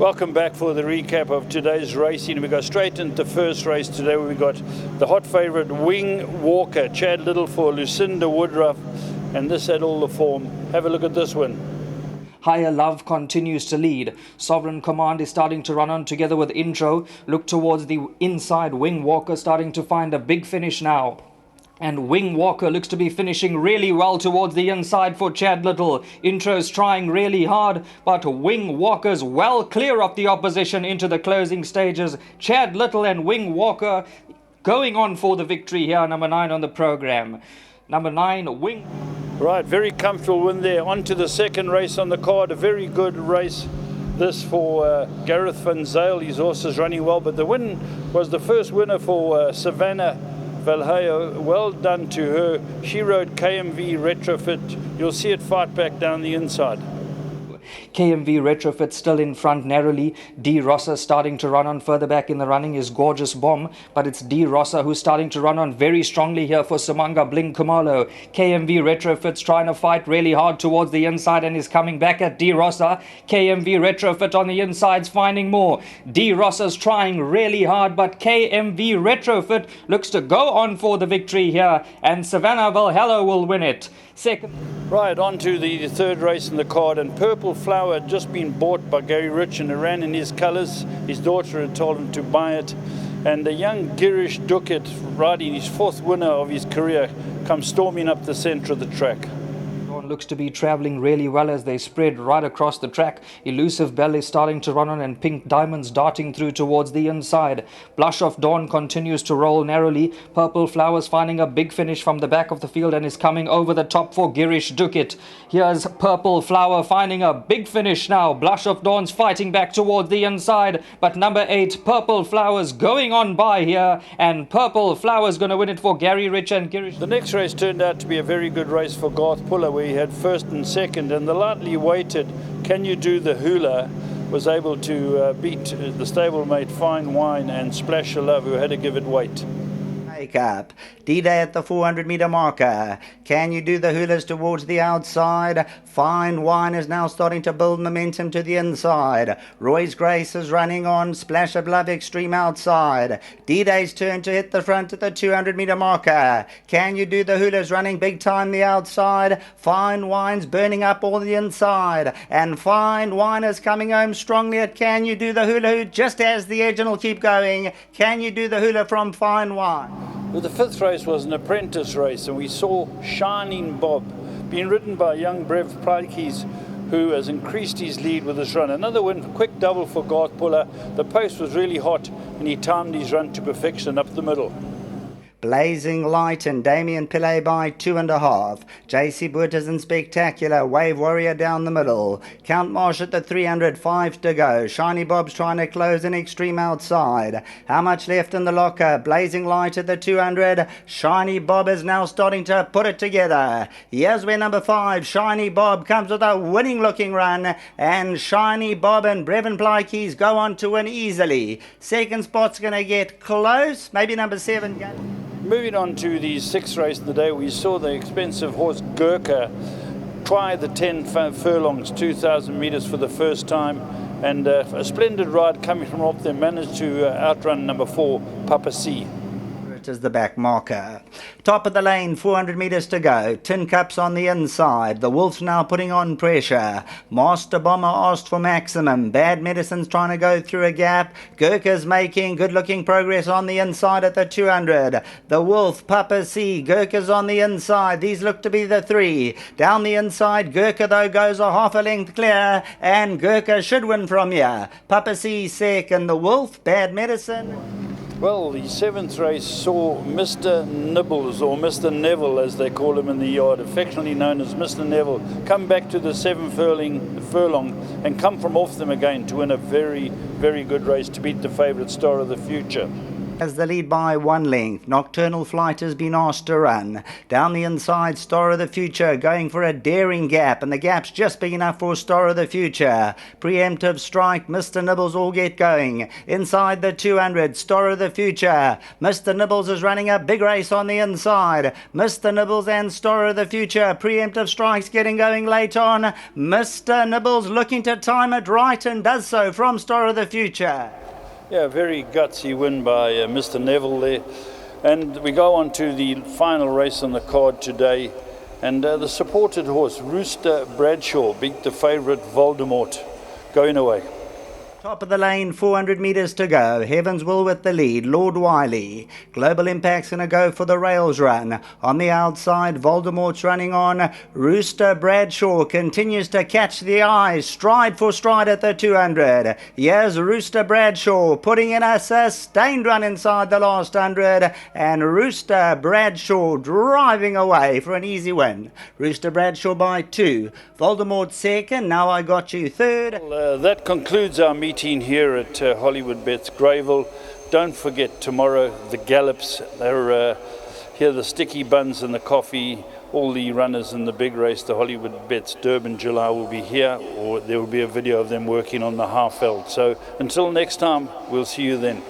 Welcome back for the recap of today's racing. We go straight into the first race today where we got the hot favourite Wing Walker, Chad Little for Lucinda Woodruff, and this had all the form. Have a look at this one. Higher Love continues to lead. Sovereign Command is starting to run on together with Intro. Look towards the inside. Wing Walker starting to find a big finish now. And Wing Walker looks to be finishing really well towards the inside for Chad Little. Intro's trying really hard, but Wing Walker's well clear of the opposition into the closing stages. Chad Little and Wing Walker going on for the victory here, number 9 on the program. Number 9, Wing. Right, very comfortable win there. On to the second race on the card. A very good race. This for Gareth Van Zyl. His horse is running well, but the win was the first winner for Savannah Vallejo. Well done to her. She rode KMV Retrofit. You'll see it fight back down the inside. KMV Retrofit still in front narrowly. D. Rossa starting to run on further back in the running is Gorgeous Bomb, but it's D. Rossa who's starting to run on very strongly here for Samanga Bling Kumalo. KMV Retrofit's trying to fight really hard towards the inside and is coming back at D. Rossa. KMV Retrofit on the inside's finding more. D. Rossa's trying really hard, but KMV Retrofit looks to go on for the victory here, and Savannah Valhalla will win it. Second. Right, on to the third race in the card, and Purple Flower had just been bought by Gary Rich and it ran in his colours. His daughter had told him to buy it, and the young Girish Dukat, riding his 4th winner of his career, comes storming up the centre of the track. Looks to be travelling really well as they spread right across the track. Elusive Bell is starting to run on and Pink Diamonds darting through towards the inside. Blush of Dawn continues to roll narrowly. Purple Flowers finding a big finish from the back of the field and is coming over the top for Girish Dukat. Here's Purple Flower finding a big finish now. Blush of Dawn's fighting back towards the inside, but number 8 Purple Flowers going on by here, and Purple Flowers going to win it for Gary Rich and Girish. The next race turned out to be a very good race for Garth Puller, where he had first and second, and the lightly weighted Can You Do the Hoola was able to beat the stablemate Fine Wine and Splash of Love, who had to give it weight. Up. D-Day at the 400 metre marker. Can You Do the Hoolas towards the outside? Fine Wine is now starting to build momentum to the inside. Roy's Grace is running on. Splash of Love extreme outside. D-Day's turn to hit the front at the 200 metre marker. Can You Do the Hoolas running big time the outside. Fine Wine's burning up all the inside. And Fine Wine is coming home strongly at Can You Do the Hula, who just has the edge and will keep going. Can You Do the Hula from Fine Wine. Well, the 5th race was an apprentice race, and we saw Shining Bob being ridden by young Brev Plaikes, who has increased his lead with this run. Another win, quick double for Garth Puller. The post was really hot, and he timed his run to perfection up the middle. Blazing Light and Damien Pillay by 2.5. JC Butters and Spectacular. Wave Warrior down the middle. Count Marsh at the 300. 5 to go. Shiny Bob's trying to close an extreme outside. How much left in the locker? Blazing Light at the 200. Shiny Bob is now starting to put it together. Here's where number 5, Shiny Bob, comes with a winning looking run. And Shiny Bob and Brevin Plaikes go on to win easily. Second spot's going to get close. Maybe number 7. Moving on to the 6th race of the day, we saw the expensive horse Gurkha try the 10 furlongs, 2,000 metres for the first time, and a splendid ride coming from up there, managed to outrun number 4, Papa C. Is the back marker. Top of the lane, 400 metres to go. Tin Cups on the inside. The Wolf's now putting on pressure. Master Bomber asked for maximum. Bad Medicine's trying to go through a gap. Gurkha's making good looking progress on the inside at the 200. The Wolf, Papa C. Gurkha's on the inside. These look to be the 3. Down the inside, Gurkha though goes a half a length clear, and Gurkha should win from here. Papa C second. The Wolf, Bad Medicine. Well, the 7th race saw Mr. Nibbles, or Mr. Neville as they call him in the yard, affectionately known as Mr. Neville, come back to the 7 furlong and come from off them again to win a very, very good race to beat the favourite Star of the Future. Has the lead by 1 length. Nocturnal Flight has been asked to run. Down the inside, Star of the Future going for a daring gap, and the gap's just big enough for Star of the Future. Preemptive Strike, Mr. Nibbles all get going. Inside the 200, Star of the Future. Mr. Nibbles is running a big race on the inside. Mr. Nibbles and Star of the Future. Preemptive Strike's getting going late on. Mr. Nibbles looking to time it right and does so from Star of the Future. Yeah, very gutsy win by Mr. Neville there. And we go on to the final race on the card today. And the supported horse, Rooster Bradshaw, beat the favourite Voldemort, going away. Top of the lane, 400 metres to go. Heaven's Will with the lead, Lord Wiley. Global Impact's going to go for the rails run. On the outside, Voldemort's running on. Rooster Bradshaw continues to catch the eyes, stride for stride at the 200. Here's Rooster Bradshaw putting in a sustained run inside the last 100. And Rooster Bradshaw driving away for an easy win. Rooster Bradshaw by 2. Voldemort second, Now I Got You third. Well, that concludes our meeting here at Hollywoodbets Greyville. Don't forget tomorrow the Gallops. They're here, the sticky buns and the coffee. All the runners in the big race, the Hollywoodbets Durbanville, will be here, or there will be a video of them working on the half veld. So until next time, we'll see you then.